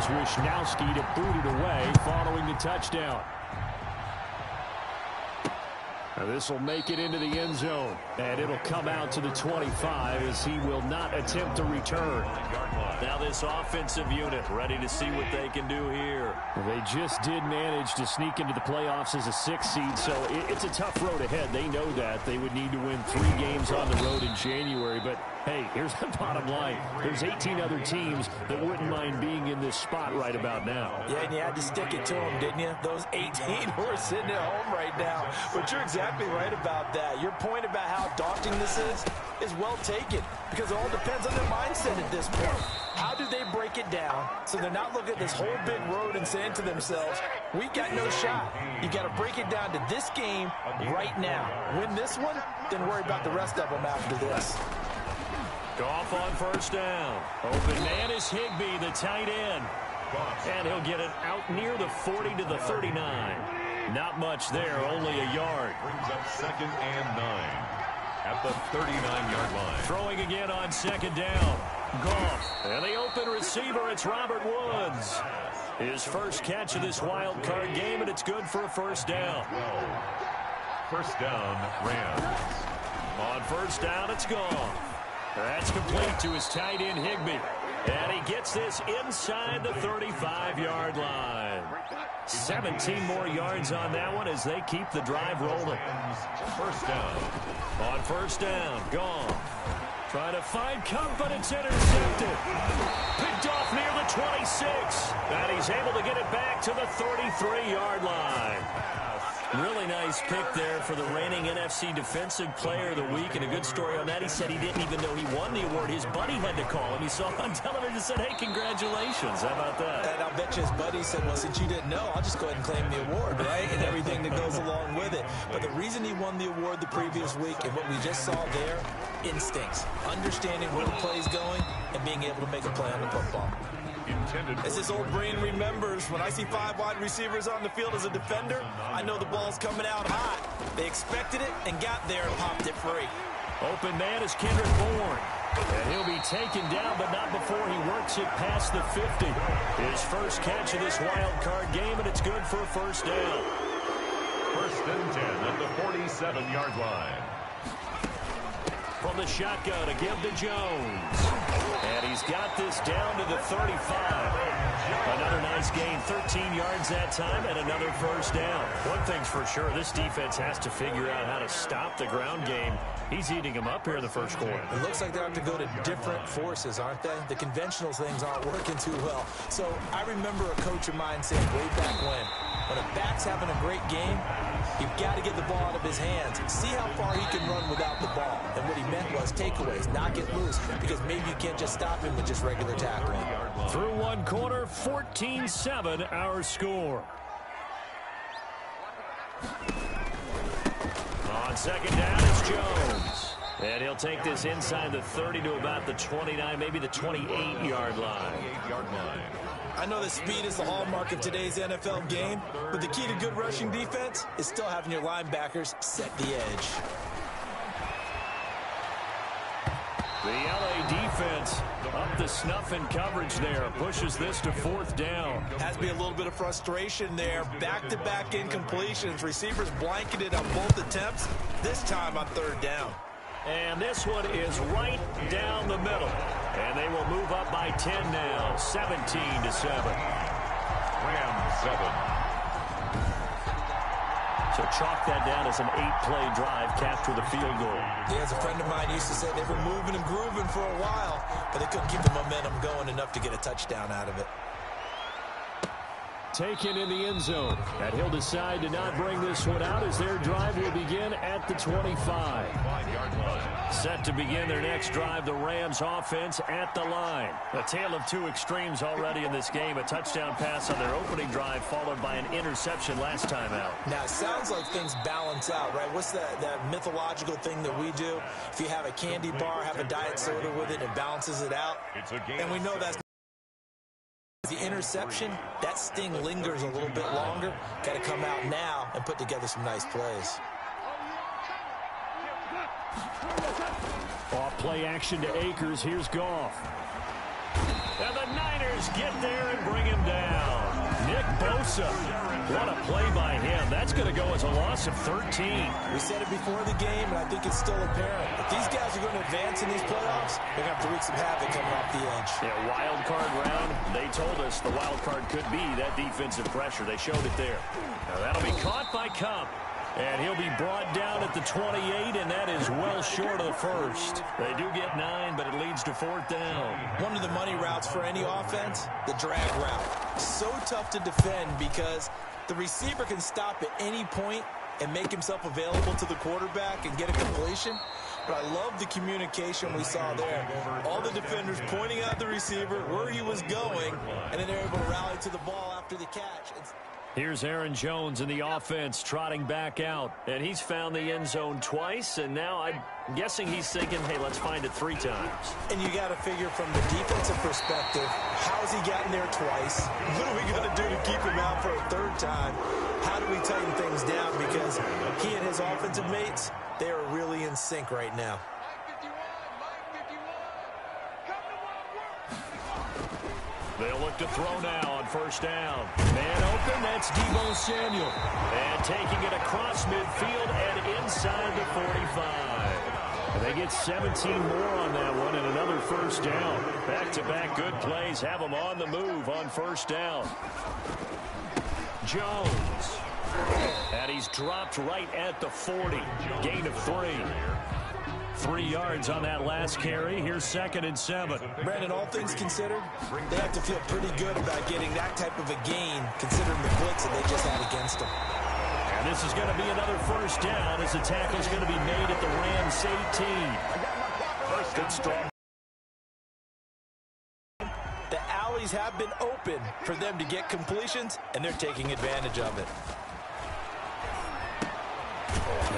allows Wisnowski to boot it away following the touchdown. Now this will make it into the end zone, and it'll come out to the 25 as he will not attempt to return. Now this offensive unit ready to see what they can do here. They just did manage to sneak into the playoffs as a 6th seed, so it's a tough road ahead. They know that. They would need to win 3 games on the road in January, but hey, here's the bottom line. There's 18 other teams that wouldn't mind being in this spot right about now. Yeah, and you had to stick it to them, didn't you? Those 18 who are sitting at home right now. But you're exactly right about that. Your point about how daunting this is well taken, because it all depends on their mindset at this point. How do they break it down so they're not looking at this whole big road and saying to themselves, we got no shot. You got to break it down to this game right now. Win this one, then worry about the rest of them after this. Goff on first down. Open man is Higbee, the tight end. And he'll get it out near the 40 to the 39. Not much there, only a yard. Brings up 2nd and 9 at the 39-yard line. Throwing again on 2nd down. Goff. And the open receiver, it's Robert Woods. His first catch of this wild card game, and it's good for a first down. First down, Rams. On first down, it's Goff. That's complete to his tight end, Higbee. And he gets this inside the 35-yard line. 17 more yards on that one as they keep the drive rolling. First down. On first down, Goff. Trying to find Kupp, but it's intercepted. Picked off near the 26. And he's able to get it back to the 33-yard line. Really nice pick there for the reigning NFC Defensive Player of the Week. And a good story on that. He said he didn't even know he won the award. His buddy had to call him. He saw on television and said, hey, congratulations. How about that? And I'll bet you his buddy said, well, since you didn't know, I'll just go ahead and claim the award, right? And everything that goes along with it. But the reason he won the award the previous week and what we just saw there, instincts. Understanding where the play's going and being able to make a play on the football. As his old brain remembers, when I see 5 wide receivers on the field as a defender, I know the ball's coming out hot. They expected it and got there and popped it free. Open man is Kendrick Bourne. And he'll be taken down, but not before he works it past the 50. His first catch of this wild card game, and it's good for a first down. First and 10 at the 47-yard line. From the shotgun, a give to Jones. And he's got this down to the 35. Another nice gain, 13 yards that time, and another first down. One thing's for sure, this defense has to figure out how to stop the ground game. He's eating them up here in the first quarter. It looks like they have to go to different forces, aren't they? The conventional things aren't working too well. So I remember a coach of mine saying way back when a back's having a great game, you've got to get the ball out of his hands. See how far he can run without the ball. And what he meant was takeaways, knock it loose, because maybe you can't just stop him with just regular tackling. Through one quarter, 14-7 our score. On second down, it's Jones. And he'll take this inside the 30 to about the 29, maybe the 28-yard line. I know that speed is the hallmark of today's NFL game, but the key to good rushing defense is still having your linebackers set the edge. The LA defense up the snuff in coverage there. Pushes this to fourth down. Has to be a little bit of frustration there. Back-to-back incompletions. Receivers blanketed on both attempts, this time on third down. And this one is right down the middle. And they will move up by 10 now, 17-7. Rams 7. So chalk that down as an 8-play drive, capture the field goal. Yeah, as a friend of mine used to say, they were moving and grooving for a while, but they couldn't keep the momentum going enough to get a touchdown out of it. Taken in the end zone. And he'll decide to not bring this one out as their drive will begin at the 25. Set to begin their next drive, the Rams offense at the line. A tale of two extremes already in this game. A touchdown pass on their opening drive followed by an interception last time out. Now, it sounds like things balance out, right? What's that mythological thing that we do? If you have a candy bar, have a diet soda with it, it balances it out. And we know that's the interception. That sting lingers a little bit longer. Got to come out now and put together some nice plays. Off play action to Akers. Here's Goff. And the Niners get there and bring him down. Nick Bosa. What a play by him. That's going to go as a loss of 13. We said it before the game, and I think it's still apparent. If these guys are going to advance in these playoffs, they're going to have to wreak some havoc coming off the edge. Yeah, wild card round. They told us the wild card could be that defensive pressure. They showed it there. Now that'll be caught by Kupp. And he'll be brought down at the 28, and that is well short of the first. They do get 9, but it leads to 4th down. One of the money routes for any offense, the drag route. So tough to defend because the receiver can stop at any point and make himself available to the quarterback and get a completion. But I love the communication we saw there. All the defenders pointing out the receiver, where he was going, and then they're able to rally to the ball after the catch. Here's Aaron Jones in the offense trotting back out. And he's found the end zone twice, and now I'm guessing he's thinking, hey, let's find it 3 times. And you got to figure from the defensive perspective, how's he gotten there twice? What are we going to do to keep him out for a 3rd time? How do we tighten things down? Because he and his offensive mates, they are really in sync right now. They'll look to throw now on 1st down. Man open, that's Deebo Samuel. And taking it across midfield and inside the 45. And they get 17 more on that one and another 1st down. Back-to-back good plays have them on the move on 1st down. Jones. And he's dropped right at the 40. Gain of 3. 3 yards on that last carry. Here's 2nd and 7. Brandon, all things considered, they have to feel pretty good about getting that type of a gain, considering the blitz that they just had against them. And this is going to be another 1st down as the tackle's going to be made at the Rams 18. Good strong. The alleys have been open for them to get completions, and they're taking advantage of it.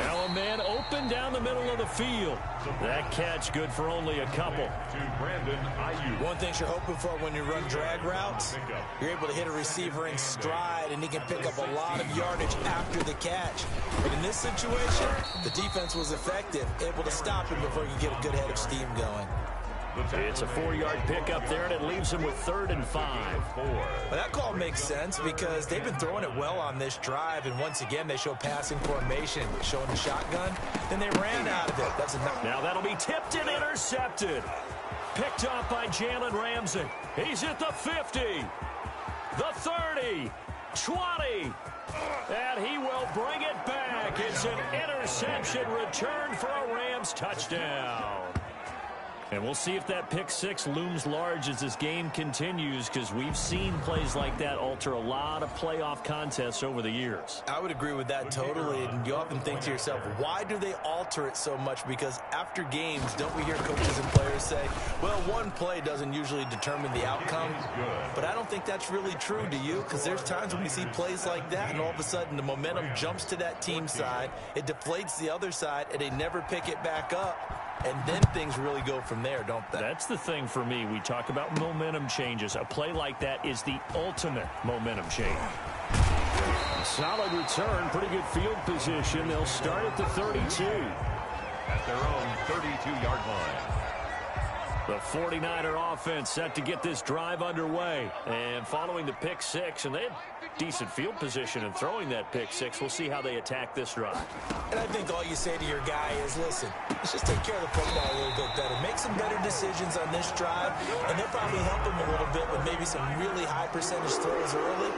Now a man open down the middle of the field. That catch good for only a couple. One thing you're hoping for when you run drag routes, you're able to hit a receiver in stride, and he can pick up a lot of yardage after the catch. But in this situation, the defense was effective, able to stop him before you get a good head of steam going. It's a 4-yard pickup there, and it leaves him with 3rd and 5. Well, that call makes sense because they've been throwing it well on this drive, and once again, they show passing formation, showing the shotgun. Then they ran out of it. That's enough. Now that'll be tipped and intercepted. Picked off by Jalen Ramsey. He's at the 50, the 30, 20, and he will bring it back. It's an interception return for a Rams touchdown. And we'll see if that pick 6 looms large as this game continues, because we've seen plays like that alter a lot of playoff contests over the years. I would agree with that totally, and you often think to yourself, why do they alter it so much? Because after games, don't we hear coaches and players say, well, one play doesn't usually determine the outcome? But I don't think that's really true, do you? Because there's times when we see plays like that, and all of a sudden the momentum jumps to that team side, it deflates the other side, and they never pick it back up. And then things really go from there, don't they? That's the thing for me. We talk about momentum changes. A play like that is the ultimate momentum change. Solid return, pretty good field position. They'll start at the 32. At their own 32-yard line. The 49er offense set to get this drive underway. And following the pick 6, and they had decent field position in throwing that pick 6. We'll see how they attack this drive. And I think all you say to your guy is, listen, let's just take care of the football a little bit better. Make some better decisions on this drive, and they'll probably help him a little bit with maybe some really high percentage throws early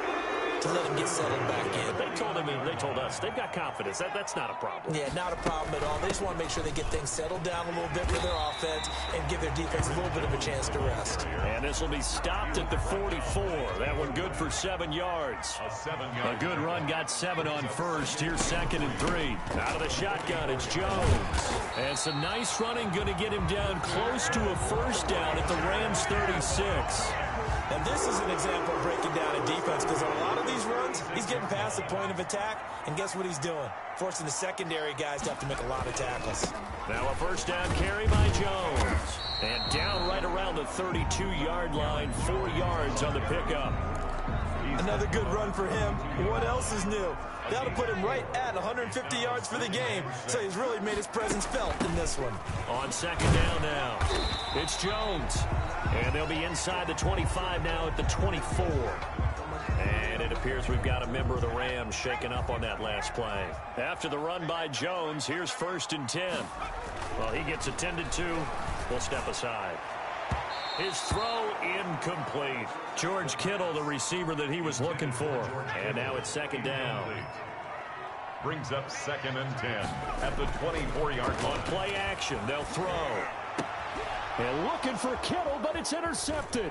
to let him get settled back in. They told us they've got confidence. That's not a problem. Yeah, not a problem at all. They just want to make sure they get things settled down a little bit for their offense and give their defense a little bit of a chance to rest. And this will be stopped at the 44. That one good for 7 yards. A good run, got 7 on first. Here's 2nd and 3. Out of the shotgun, it's Jones. And some nice running, going to get him down close to a 1st down at the Rams 36. And this is an example of breaking down a defense, because on a lot of these runs, he's getting past the point of attack, and guess what he's doing? Forcing the secondary guys to have to make a lot of tackles. Now a 1st down carry by Jones. And down right around the 32-yard line, 4 yards on the pickup. Another good run for him. What else is new? That'll put him right at 150 yards for the game, so he's really made his presence felt in this one. On 2nd down now, it's Jones. And they'll be inside the 25 now at the 24. And it appears we've got a member of the Rams shaken up on that last play. After the run by Jones, here's 1st and 10. Well, he gets attended to. We'll step aside. His throw incomplete. George Kittle, the receiver that he was looking for. And now it's 2nd down. Brings up 2nd and 10 at the 24-yard line. On play action, they'll throw. And looking for Kittle, but it's intercepted.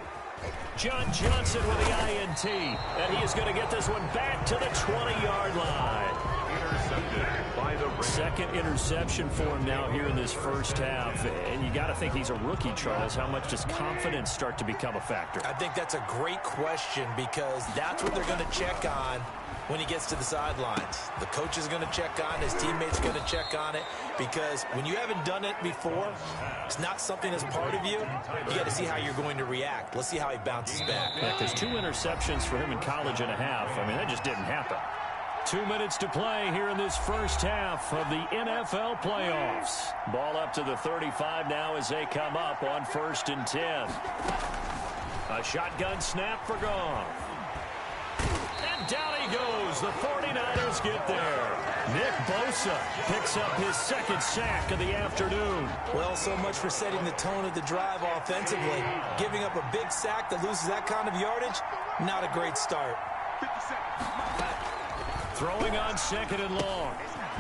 John Johnson with the INT. And he is going to get this one back to the 20-yard line. Intercepted by the Rams. 2nd interception for him now here in this first half. And you got to think he's a rookie, Charles. How much does confidence start to become a factor? I think that's a great question because that's what they're going to check on when he gets to the sidelines. The coach is going to check on it. His teammates are going to check on it because when you haven't done it before, it's not something that's part of you. You got to see how you're going to react. Let's see how he bounces back. Yeah, because 2 interceptions for him in college and a half. I mean, that just didn't happen. 2 minutes to play here in this first half of the NFL playoffs. Ball up to the 35 now as they come up on 1st and 10. A shotgun snap for Goff. And down he goes. The 49ers get there. Nick Bosa picks up his 2nd sack of the afternoon. Well, so much for setting the tone of the drive offensively. Giving up a big sack that loses that kind of yardage, not a great start. Throwing on 2nd and long.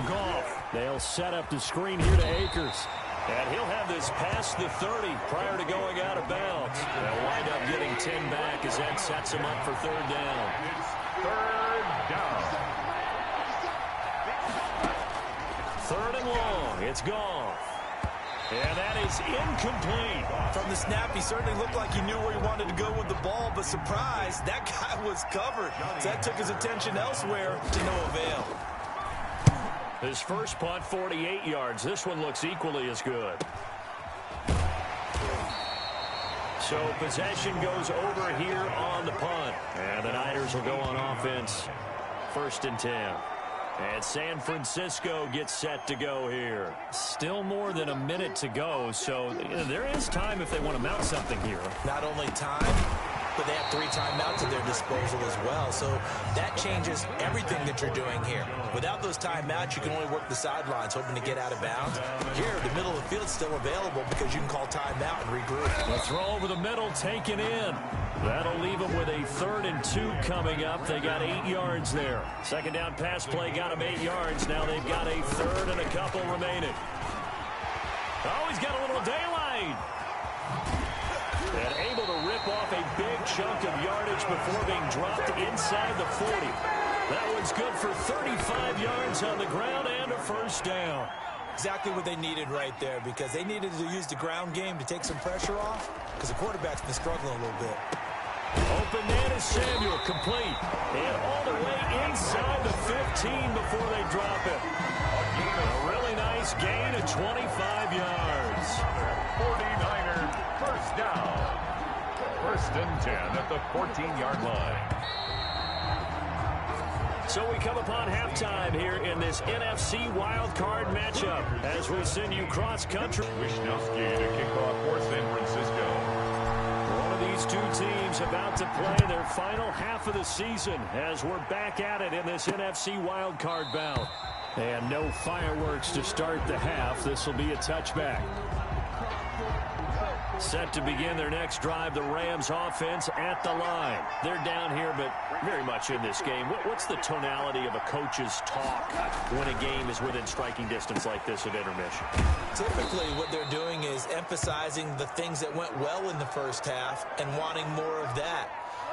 Goff. They'll set up the screen here to Akers. And he'll have this past the 30 prior to going out of bounds. They'll wind up getting 10 back as that sets him up for 3rd down. It's 3rd down. 3rd and long. It's Goff. And that is incomplete. From the snap, he certainly looked like he knew where he wanted to go with the ball, but surprise, that guy was covered. So that took his attention elsewhere to no avail. His first punt, 48 yards. This one looks equally as good. So possession goes over here on the punt. And the Niners will go on offense. 1st and 10. And San Francisco gets set to go here. Still more than a minute to go, so there is time if they want to mount something here. Not only time, but they have 3 timeouts at their disposal as well. So that changes everything that you're doing here. Without those timeouts, you can only work the sidelines, hoping to get out of bounds. Here, the middle of the field is still available because you can call timeout and regroup. The throw over the middle taken in. That'll leave them with a 3rd and 2 coming up. They got 8 yards there. 2nd down pass play got them 8 yards. Now they've got a 3rd and a couple remaining. Oh, he's got a little daylight. And able to rip off a big chunk of yardage before being dropped inside the 40. That one's good for 35 yards on the ground and a 1st down. Exactly what they needed right there because they needed to use the ground game to take some pressure off because the quarterback's been struggling a little bit. Open man is Samuel, complete. And all the way inside the 15 before they drop it. A really nice gain of 25 yards. 49ers, 1st down. 1st and 10 at the 14-yard line. So we come upon halftime here in this NFC wildcard matchup as we send you cross-country. Wisnowski to kick off for San Francisco. One of these 2 teams about to play their final half of the season as we're back at it in this NFC wildcard bout. And no fireworks to start the half. This will be a touchback. Set to begin their next drive, the Rams offense at the line. They're down here, but very much in this game. What's the tonality of a coach's talk when a game is within striking distance like this at intermission? Typically, what they're doing is emphasizing the things that went well in the first half and wanting more of that.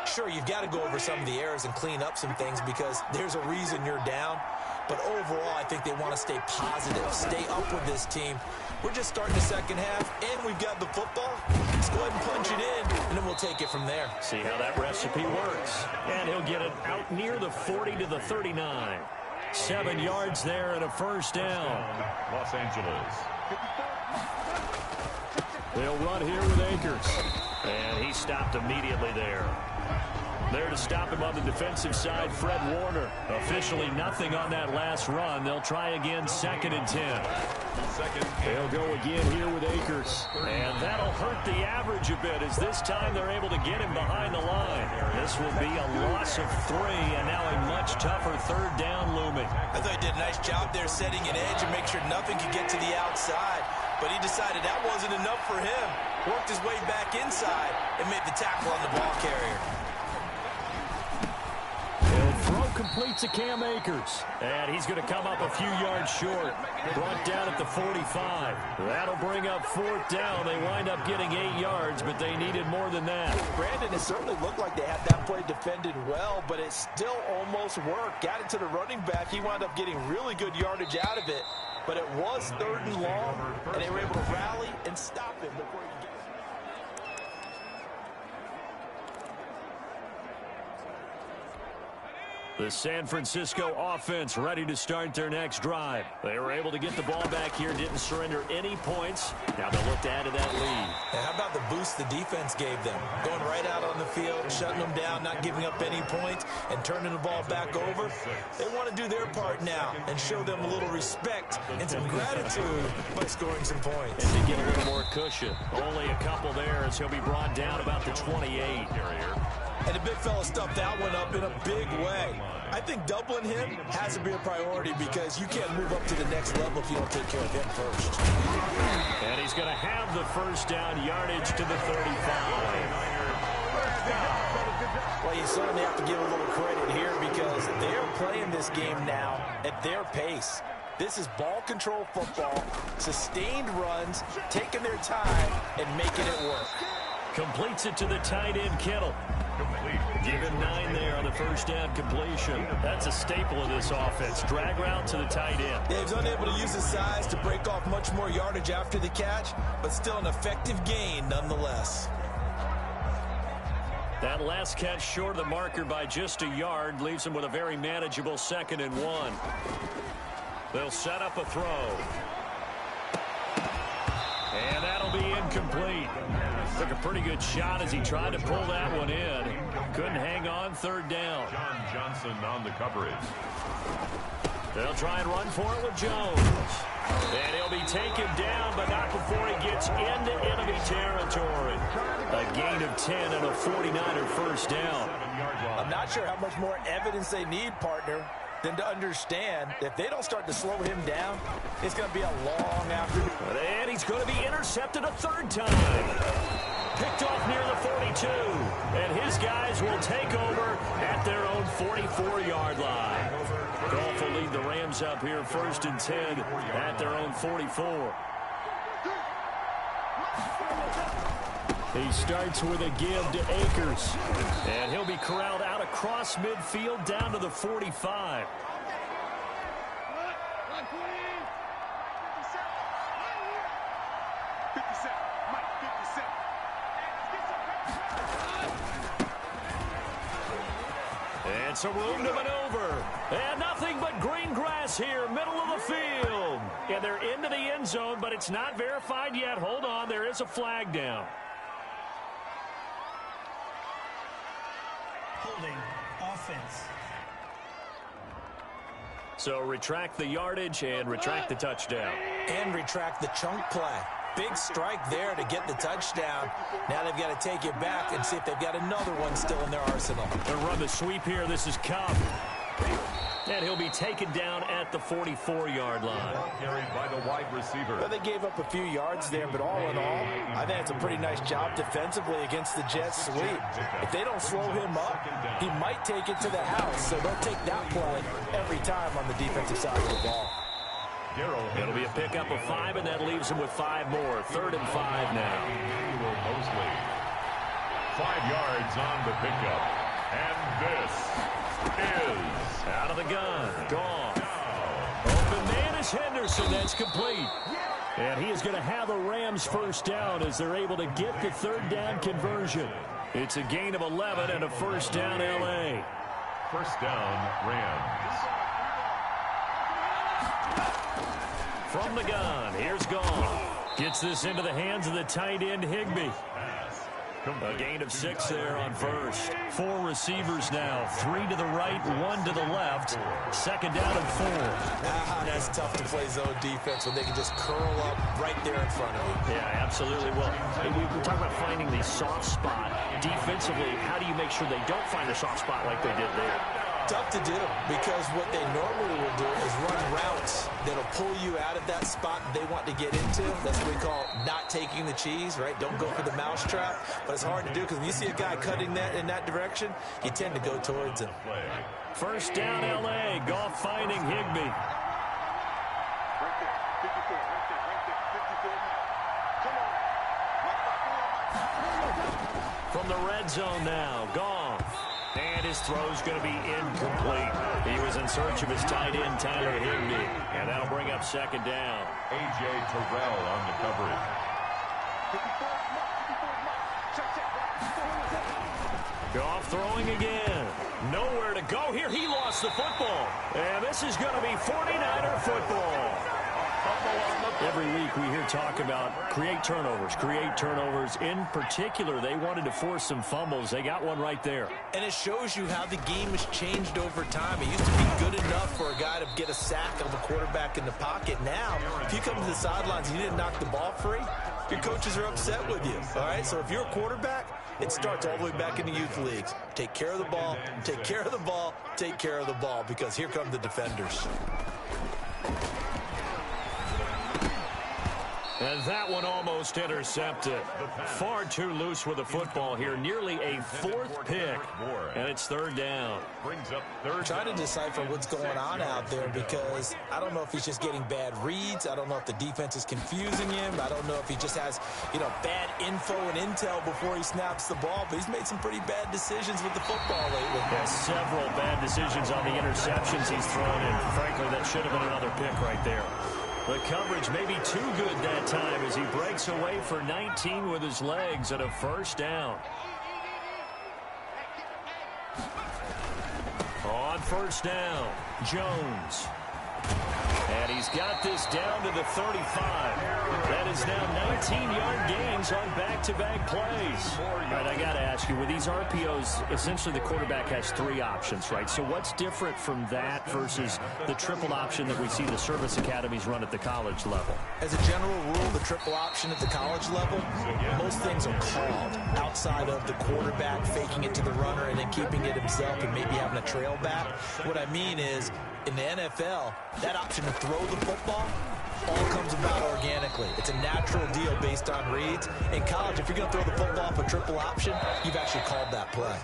Sure, you've got to go over some of the errors and clean up some things because there's a reason you're down. But overall, I think they want to stay positive, stay up with this team. We're just starting the second half, and we've got the football. Let's go ahead and punch it in, and then we'll take it from there. See how that recipe works. And he'll get it out near the 40 to the 39. 7 yards there and a 1st down. Los Angeles. They'll run here with Akers. And he stopped immediately there. There to stop him on the defensive side, Fred Warner. Officially nothing on that last run. They'll try again, 2nd and 10. They'll go again here with Akers. And that'll hurt the average a bit as this time they're able to get him behind the line. This will be a loss of 3 and now a much tougher third down looming. I thought he did a nice job there setting an edge and make sure nothing could get to the outside. But he decided that wasn't enough for him. Worked his way back inside and made the tackle on the ball carrier. Throw complete to Cam Akers. And he's going to come up a few yards short. Brought down at the 45. That'll bring up 4th down. They wind up getting 8 yards, but they needed more than that. Brandon, it certainly looked like they had that play defended well, but it still almost worked. Got it to the running back. He wound up getting really good yardage out of it. But it was 3rd and long, and they were able to rally and stop him before he could get it. The San Francisco offense ready to start their next drive. They were able to get the ball back here, didn't surrender any points. Now they'll look to add to that lead. Now, how about the boost the defense gave them? Going right out on the field, shutting them down, not giving up any points, and turning the ball back over. They want to do their part now and show them a little respect and some gratitude by scoring some points. And to get a little more cushion. Only a couple there as he'll be brought down about the 28. And the big fella stuffed that one up in a big way. I think doubling him has to be a priority because you can't move up to the next level if you don't take care of him first. And he's going to have the 1st down yardage to the 35. Well, you certainly have to give a little credit here because they're playing this game now at their pace. This is ball control football, sustained runs, taking their time, and making it work. Completes it to the tight end, Kittle. Give him 9 there on the 1st down completion. That's a staple of this offense. Drag route to the tight end. Yeah, he's unable to use his size to break off much more yardage after the catch, but still an effective gain nonetheless. That last catch short of the marker by just a yard leaves him with a very manageable 2nd and 1. They'll set up a throw. And that'll be incomplete. Took a pretty good shot as he tried to pull that one in. Couldn't hang on 3rd down. John Johnson on the coverage. They'll try and run for it with Jones. And he'll be taken down, but not before he gets into enemy territory. A gain of 10 and a 49er 1st down. I'm not sure how much more evidence they need, partner, than to understand that if they don't start to slow him down, it's going to be a long afternoon. And he's going to be intercepted a 3rd time. Picked off near the 42. And his guys will take over at their own 44-yard line. Goff will lead the Rams up here 1st and 10 at their own 44. He starts with a give to Akers. And he'll be corralled out across midfield down to the 45. And some room to maneuver. And nothing but green grass here, middle of the field. And they're into the end zone, but it's not verified yet. Hold on, there is a flag down. Holding offense. So retract the yardage and retract the touchdown. And retract the chunk play. Big strike there to get the touchdown. Now they've got to take it back and see if they've got another one still in their arsenal. They'll run the sweep here. This is Cup. And he'll be taken down at the 44-yard line. Carried by the wide receiver. Well, they gave up a few yards there, but all in all, I think it's a pretty nice job defensively against the Jets sweep. If they don't slow him up, he might take it to the house, so they'll take that play every time on the defensive side of the ball. It'll be a pickup of 5, and that leaves him with 5 more. 3rd and 5 now. 5 yards on the pickup. And this is out of the gun. Gone. Open man is Henderson. That's complete. And he is going to have a Rams 1st down as they're able to get the 3rd down conversion. It's a gain of 11 and a 1st down L.A. 1st down Rams. From the gun, here's Gone. Gets this into the hands of the tight end, Higbee. A gain of 6 there on first. 4 receivers now. 3 to the right, 1 to the left. Second down and 4. That's tough to play zone defense when they can just curl up right there in front of you. Yeah, absolutely. Well, we talk about finding the soft spot. Defensively, how do you make sure they don't find a soft spot like they did there? Tough to do because what they normally will do is run routes that'll pull you out of that spot they want to get into. That's what we call not taking the cheese, right? Don't go for the mousetrap. But it's hard to do because when you see a guy cutting that in that direction, you tend to go towards him. First down, L.A. Goff finding Higbee. From the red zone now, Goff. And his throw's going to be incomplete. He was in search of his tight end, Tyler Higbee. And that'll bring up second down. A.J. Terrell on the coverage. Goff throwing again. Nowhere to go here. He lost the football. And this is going to be 49er football. Every week we hear talk about create turnovers. In particular, they wanted to force some fumbles. They got one right there. And it shows you how the game has changed over time. It used to be good enough for a guy to get a sack of a quarterback in the pocket. Now, if you come to the sidelines and you didn't knock the ball free, your coaches are upset with you. All right, so if you're a quarterback, it starts all the way back in the youth leagues. Take care of the ball, take care of the ball, take care of the ball, because here come the defenders. And that one almost intercepted. Far too loose with the football here. Nearly a 4th pick. And it's third down. Trying to decipher what's going on out there because I don't know if he's just getting bad reads. I don't know if the defense is confusing him. I don't know if he just has, bad info and intel before he snaps the ball. But he's made some pretty bad decisions with the football lately. Yeah, several bad decisions on the interceptions he's thrown. And frankly, that should have been another pick right there. The coverage may be too good that time as he breaks away for 19 with his legs at a first down. On first down, Jones. And he's got this down to the 35. That is now 19-yard gains on back-to-back plays. All right, I got to ask you, with these RPOs, essentially the quarterback has 3 options, right? So what's different from that versus the triple option that we see the service academies run at the college level? As a general rule, the triple option at the college level, most things are called outside of the quarterback faking it to the runner and then keeping it himself and maybe having a trail back. What I mean is, in the NFL, that option to throw the football all comes about organically. It's a natural deal based on reads. In college, if you're going to throw the football off a triple option, you've actually called that play.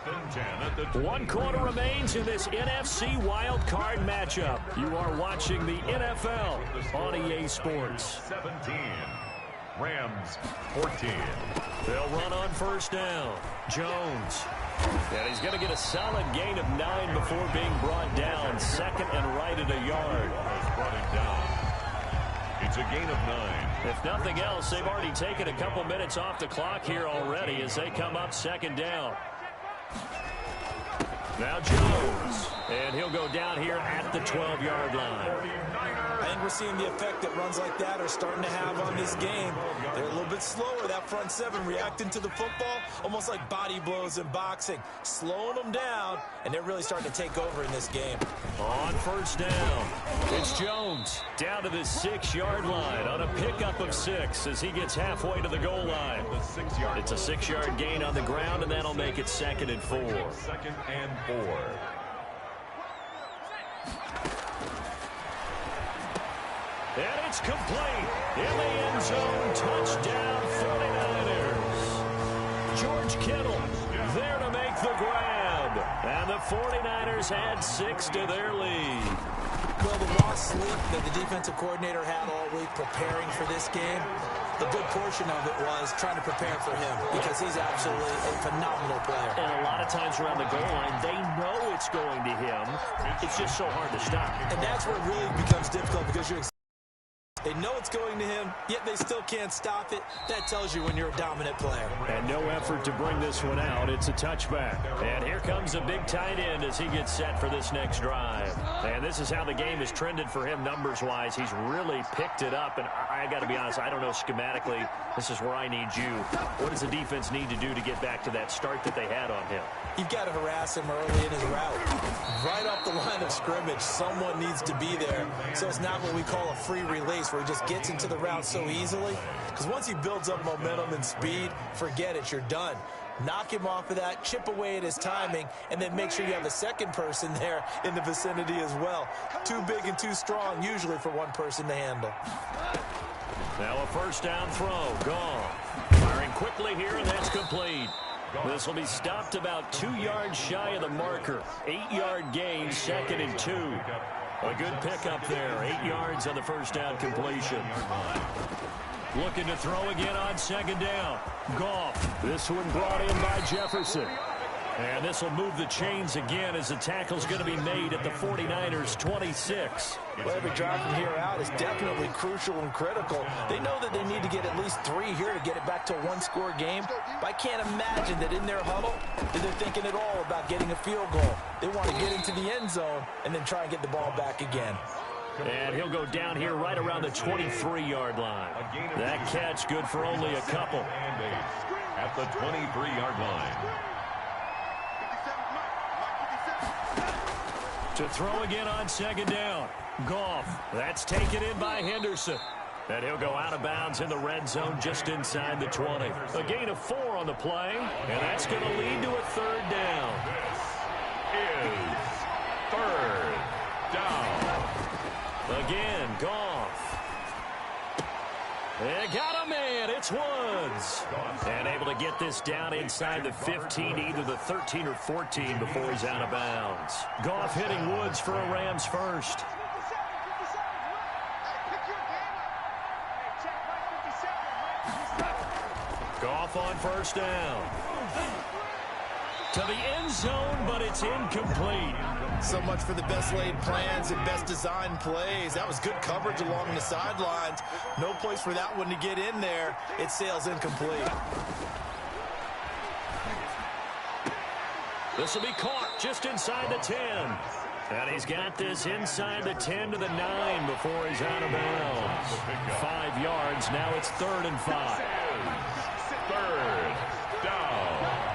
1 quarter remains in this NFC wild card matchup. You are watching the NFL on EA Sports. 17. Rams 14. They'll run on first down. Jones. And he's going to get a solid gain of 9 before being brought down. Second and right at a yard. Brought him down. It's a gain of 9. If nothing else, they've already taken a couple minutes off the clock here already as they come up second down. Now Jones. And he'll go down here at the 12-yard line. I think we're seeing the effect that runs like that are starting to have on this game. They're a little bit slower, that front 7, reacting to the football, almost like body blows in boxing, slowing them down, and they're really starting to take over in this game. On first down, it's Jones down to the 6-yard line on a pickup of 6 as he gets halfway to the goal line. It's a 6-yard gain on the ground, and that'll make it 2nd and 4. 2nd and 4. And it's complete. In the end zone, touchdown 49ers. George Kittle there to make the grab. And the 49ers add 6 to their lead. Well, the lost sleep that the defensive coordinator had all week preparing for this game, a good portion of it was trying to prepare for him because he's absolutely a phenomenal player. And a lot of times around the goal line, they know it's going to him. It's just so hard to stop. And that's where it really becomes difficult because you're They know it's going to him, yet they still can't stop it. That tells you when you're a dominant player. And no effort to bring this one out. It's a touchback. And here comes a big tight end as he gets set for this next drive. And this is how the game has trended for him numbers-wise. He's really picked it up. And I got to be honest, I don't know schematically. This is where I need you. What does the defense need to do to get back to that start that they had on him? You've got to harass him early in his route. Right off the line of scrimmage, someone needs to be there. So it's not what we call a free release where he just gets into the route so easily. Because once he builds up momentum and speed, forget it, you're done. Knock him off of that, chip away at his timing, and then make sure you have a second person there in the vicinity as well. Too big and too strong usually for one person to handle. Now a first down throw, gone. Firing quickly here, and that's complete. This will be stopped about 2 yards shy of the marker. 8-yard gain, 2nd and 2. A good pickup there, 8 yards on the first down completion. Looking to throw again on 2nd down. Goff. This one brought in by Jefferson. And this will move the chains again as the tackle's going to be made at the 49ers' 26. Well, every drive from here out is definitely crucial and critical. They know that they need to get at least 3 here to get it back to a one-score game. But I can't imagine that in their huddle that they're thinking at all about getting a field goal. They want to get into the end zone and then try and get the ball back again. And he'll go down here right around the 23-yard line. That catch good for only a couple. At the 23-yard line. To throw again on 2nd down. Goff. That's taken in by Henderson. And he'll go out of bounds in the red zone just inside the 20. A gain of 4 on the play. And that's going to lead to a 3rd down. This is 3rd down. Again, Goff. They got a man. It's Woods. And able to get this down inside the 15, either the 13 or 14 before he's out of bounds. Goff hitting Woods for a Rams first. Goff on first down. To the end zone, but it's incomplete. So much for the best laid plans and best designed plays. That was good coverage along the sidelines. No place for that one to get in there. It sails incomplete. This will be caught just inside the 10. And he's got this inside the 10 to the 9 before he's out of bounds. 5 yards. Now it's 3rd and 5. 3rd down.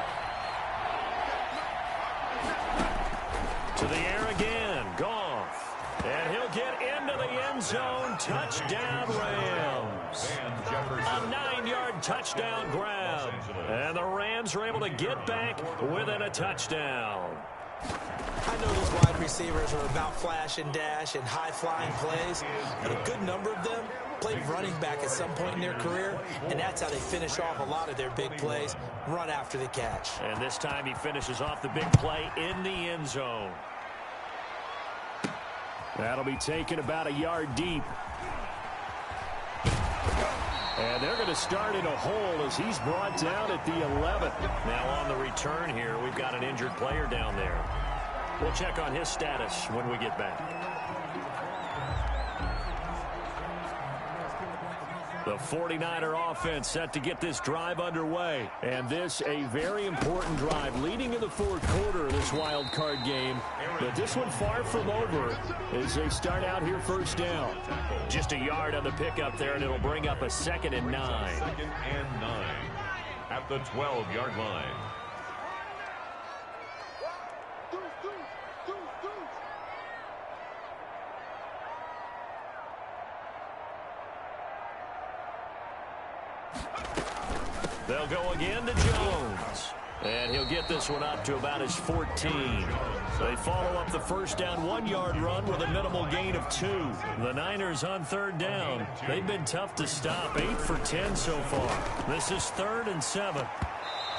To the air again, Goff. And he'll get into the end zone. Touchdown, Rams. A 9-yard touchdown grab. And the Rams are able to get back within a touchdown. I know these wide receivers are about flash and dash and high-flying plays, but a good number of them played running back at some point in their career, and that's how they finish off a lot of their big plays, run after the catch. And this time he finishes off the big play in the end zone. That'll be taken about a yard deep. And they're going to start in a hole as he's brought down at the 11. Now on the return here, we've got an injured player down there. We'll check on his status when we get back. The 49er offense set to get this drive underway. And this a very important drive leading in the 4th quarter of this wild card game. But this one far from over as they start out here first down. Just a yard on the pickup there, and it'll bring up a 2nd and 9. 2nd and 9 at the 12-yard line. They'll go again to Jones. And he'll get this one up to about his 14. They follow up the first down 1-yard run with a minimal gain of 2. The Niners on 3rd down. They've been tough to stop. 8 for 10 so far. This is 3rd and 7.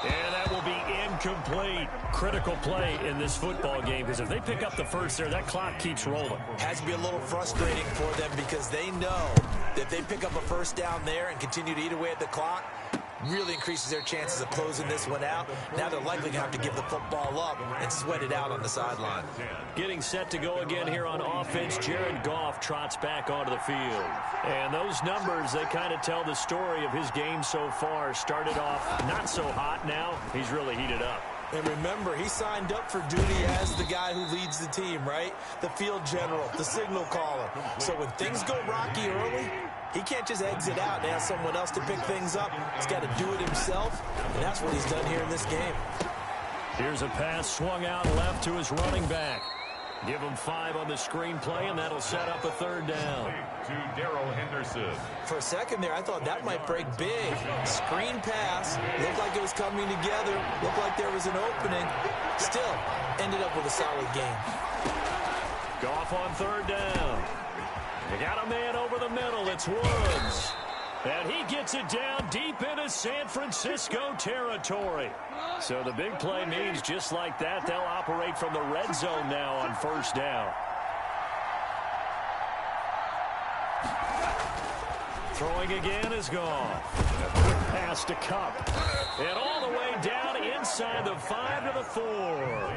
And that will be incomplete. Critical play in this football game, because if they pick up the first there, that clock keeps rolling. Has to be a little frustrating for them because they know that if they pick up a first down there and continue to eat away at the clock, really increases their chances of closing this one out. Now they're likely going to have to give the football up and sweat it out on the sideline. Getting set to go again here on offense, Jared Goff trots back onto the field. And those numbers, they kind of tell the story of his game so far. Started off not so hot. Now he's really heated up. And remember, he signed up for duty as the guy who leads the team, right? The field general, the signal caller. So when things go rocky early, he can't just exit out and ask someone else to pick things up. He's got to do it himself, and that's what he's done here in this game. Here's a pass swung out left to his running back. Give him 5 on the screenplay, and that'll set up a third down. To Darrell Henderson. For a second there, I thought that might break big. Screen pass. Looked like it was coming together. Looked like there was an opening. Still, ended up with a solid game. Goff on third down. They got a man over the middle. It's Woods. And he gets it down deep into San Francisco territory. So the big play means just like that, they'll operate from the red zone now on first down. Throwing again is Goff. A quick pass to Kupp. And all the way down inside the 5 to the 4.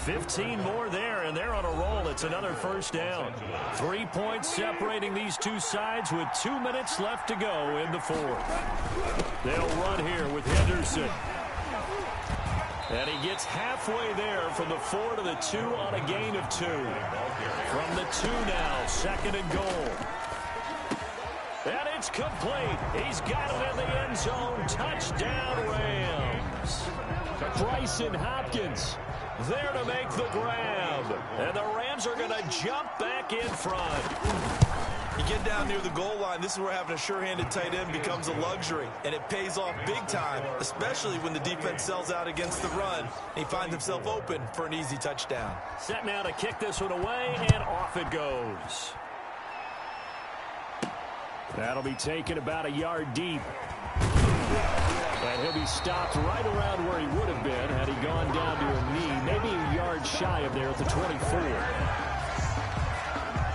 15 more there, and they're on a roll. It's another first down. 3 points separating these two sides with 2 minutes left to go in the fourth. They'll run here with Henderson. And he gets halfway there from the 4 to the 2 on a gain of 2. From the 2 now, second and goal. And it's complete. He's got it in the end zone. Touchdown, Rams. Bryson Hopkins there to make the grab. And the Rams are going to jump back in front. You get down near the goal line, this is where having a sure-handed tight end becomes a luxury, and it pays off big time, especially when the defense sells out against the run. He finds himself open for an easy touchdown. Set now to kick this one away, and off it goes. That'll be taken about a yard deep. And he'll be stopped right around where he would have been had he gone down to a knee, maybe a yard shy of there at the 24.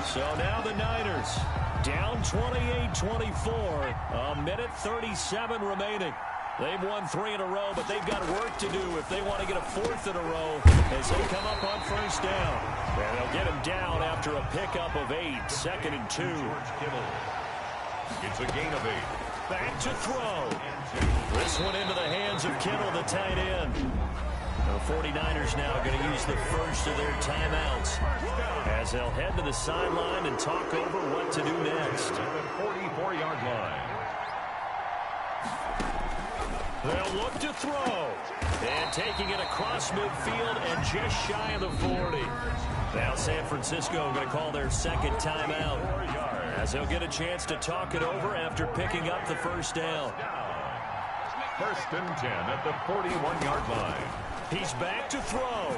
So now the Niners down 28-24, a minute 37 remaining. They've won 3 in a row, but they've got work to do if they want to get a 4th in a row as they come up on first down. And they'll get him down after a pickup of 8, second and 2. It's a gain of 8. Back to throw. This one into the hands of Kittle, the tight end. The 49ers now going to use the first of their timeouts as they'll head to the sideline and talk over what to do next. At the 44-yard line. They'll look to throw. And taking it across midfield and just shy of the 40. Now San Francisco going to call their second timeout as they'll get a chance to talk it over after picking up the first down. First and 10 at the 41-yard line. He's back to throw.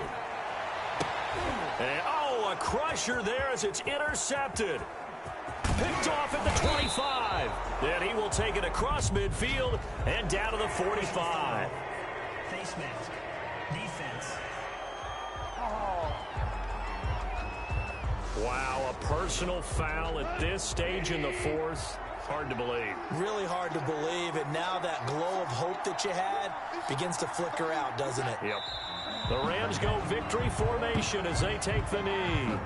And, a crusher there as it's intercepted. Picked off at the 25. Then he will take it across midfield and down to the 45. Face mask. Defense. Wow, a personal foul at this stage in the fourth. Hard to believe. Really hard to believe, and now that glow of hope that you had begins to flicker out, doesn't it? Yep. The Rams go victory formation as they take the knee.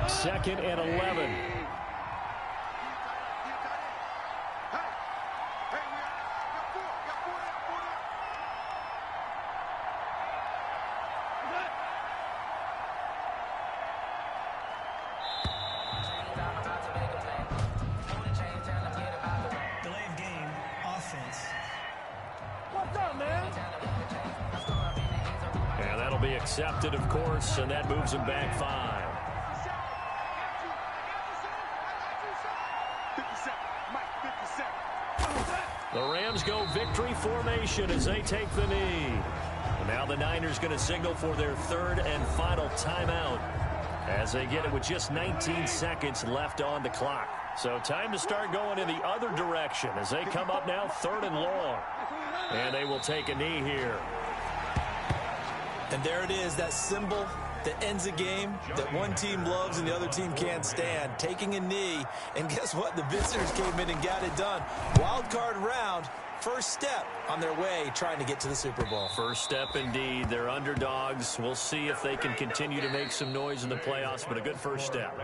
2nd and 11. Accepted, of course, and that moves him back 5. The Rams go victory formation as they take the knee. And now the Niners going to signal for their 3rd and final timeout as they get it with just 19 seconds left on the clock. So time to start going in the other direction as they come up now 3rd and long. And they will take a knee here. And there it is, that symbol that ends a game that one team loves and the other team can't stand. Taking a knee, and guess what? The visitors came in and got it done. Wild card round, first step on their way trying to get to the Super Bowl. First step indeed. They're underdogs. We'll see if they can continue to make some noise in the playoffs, but a good first step.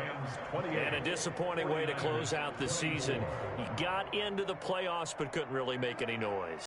And a disappointing way to close out the season. He got into the playoffs but couldn't really make any noise.